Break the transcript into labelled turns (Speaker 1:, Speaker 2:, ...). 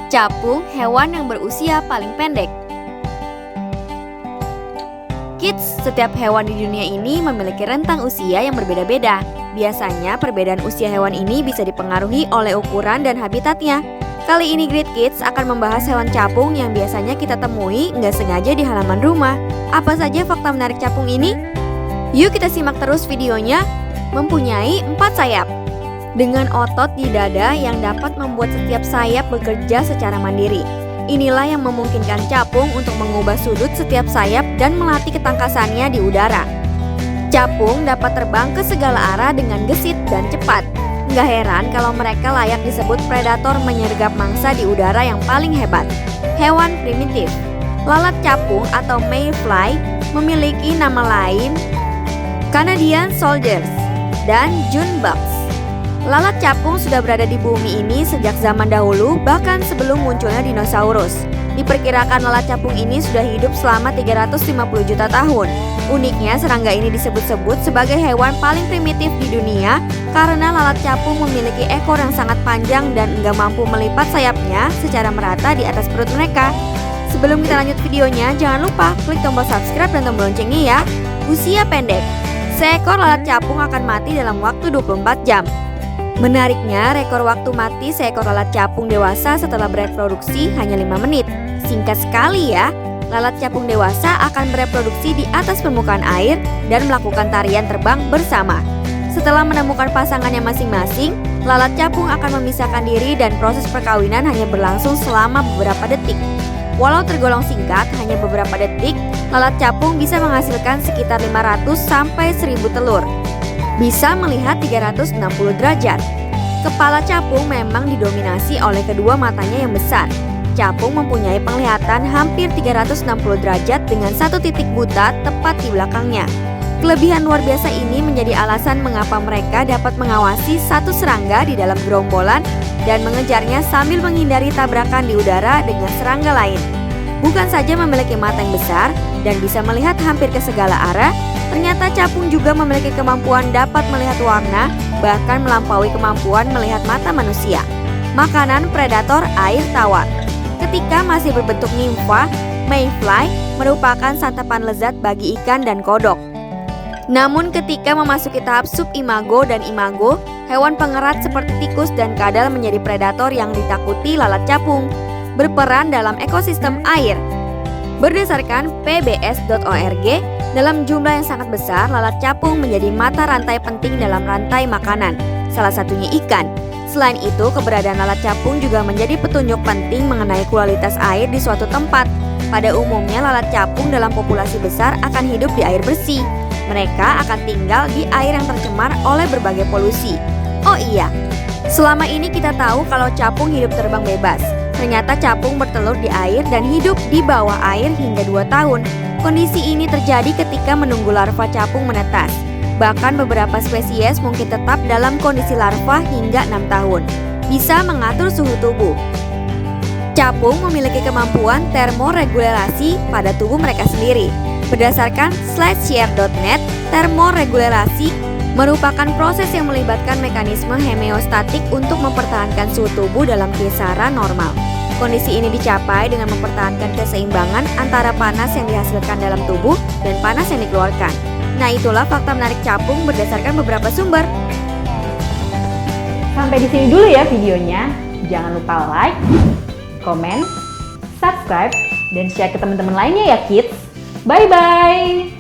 Speaker 1: Capung, hewan yang berusia paling pendek. Kids, setiap hewan di dunia ini memiliki rentang usia yang berbeda-beda. Biasanya perbedaan usia hewan ini bisa dipengaruhi oleh ukuran dan habitatnya. Kali ini Great Kids akan membahas hewan capung yang biasanya kita temui nggak sengaja di halaman rumah. Apa saja fakta menarik capung ini? Yuk kita simak terus videonya. Mempunyai 4 sayap dengan otot di dada yang dapat membuat setiap sayap bekerja secara mandiri. Inilah yang memungkinkan capung untuk mengubah sudut setiap sayap dan melatih ketangkasannya di udara. Capung dapat terbang ke segala arah dengan gesit dan cepat. Nggak heran kalau mereka layak disebut predator menyergap mangsa di udara yang paling hebat. Hewan primitif. Lalat capung atau mayfly memiliki nama lain Canadian soldiers dan June bugs. Lalat capung sudah berada di bumi ini sejak zaman dahulu, bahkan sebelum munculnya dinosaurus. Diperkirakan lalat capung ini sudah hidup selama 350 juta tahun. Uniknya, serangga ini disebut-sebut sebagai hewan paling primitif di dunia karena lalat capung memiliki ekor yang sangat panjang dan enggak mampu melipat sayapnya secara merata di atas perut mereka. Sebelum kita lanjut videonya, jangan lupa klik tombol subscribe dan tombol loncengnya ya. Usia pendek. Seekor lalat capung akan mati dalam waktu 24 jam. Menariknya, rekor waktu mati seekor lalat capung dewasa setelah bereproduksi hanya 5 menit. Singkat sekali ya. Lalat capung dewasa akan bereproduksi di atas permukaan air dan melakukan tarian terbang bersama. Setelah menemukan pasangannya masing-masing, lalat capung akan memisahkan diri dan proses perkawinan hanya berlangsung selama beberapa detik. Walau tergolong singkat, hanya beberapa detik, lalat capung bisa menghasilkan sekitar 500 sampai 1000 telur. Bisa melihat 360 derajat. Kepala capung memang didominasi oleh kedua matanya yang besar. Capung mempunyai penglihatan hampir 360 derajat dengan satu titik buta tepat di belakangnya. Kelebihan luar biasa ini menjadi alasan mengapa mereka dapat mengawasi satu serangga di dalam gerombolan dan mengejarnya sambil menghindari tabrakan di udara dengan serangga lain. Bukan saja memiliki mata yang besar dan bisa melihat hampir ke segala arah, ternyata capung juga memiliki kemampuan dapat melihat warna, bahkan melampaui kemampuan melihat mata manusia. Makanan predator air tawar. Ketika masih berbentuk nimfa, mayfly merupakan santapan lezat bagi ikan dan kodok. Namun ketika memasuki tahap subimago dan imago, hewan pengerat seperti tikus dan kadal menjadi predator yang ditakuti lalat capung. Berperan dalam ekosistem air. Berdasarkan pbs.org, dalam jumlah yang sangat besar, lalat capung menjadi mata rantai penting dalam rantai makanan, salah satunya ikan. Selain itu, keberadaan lalat capung juga menjadi petunjuk penting mengenai kualitas air di suatu tempat. Pada umumnya, lalat capung dalam populasi besar akan hidup di air bersih. Mereka akan tinggal di air yang tercemar oleh berbagai polusi. Oh iya, selama ini kita tahu kalau capung hidup terbang bebas. Ternyata capung bertelur di air dan hidup di bawah air hingga 2 tahun. Kondisi ini terjadi ketika menunggu larva capung menetas. Bahkan beberapa spesies mungkin tetap dalam kondisi larva hingga 6 tahun. Bisa mengatur suhu tubuh. Capung memiliki kemampuan termoregulasi pada tubuh mereka sendiri. Berdasarkan slideshare.net, termoregulasi merupakan proses yang melibatkan mekanisme homeostatik untuk mempertahankan suhu tubuh dalam kisaran normal. Kondisi ini dicapai dengan mempertahankan keseimbangan antara panas yang dihasilkan dalam tubuh dan panas yang dikeluarkan. Nah, itulah fakta menarik capung berdasarkan beberapa sumber.
Speaker 2: Sampai di sini dulu ya videonya. Jangan lupa like, komen, subscribe, dan share ke teman-teman lainnya ya kids. Bye-bye!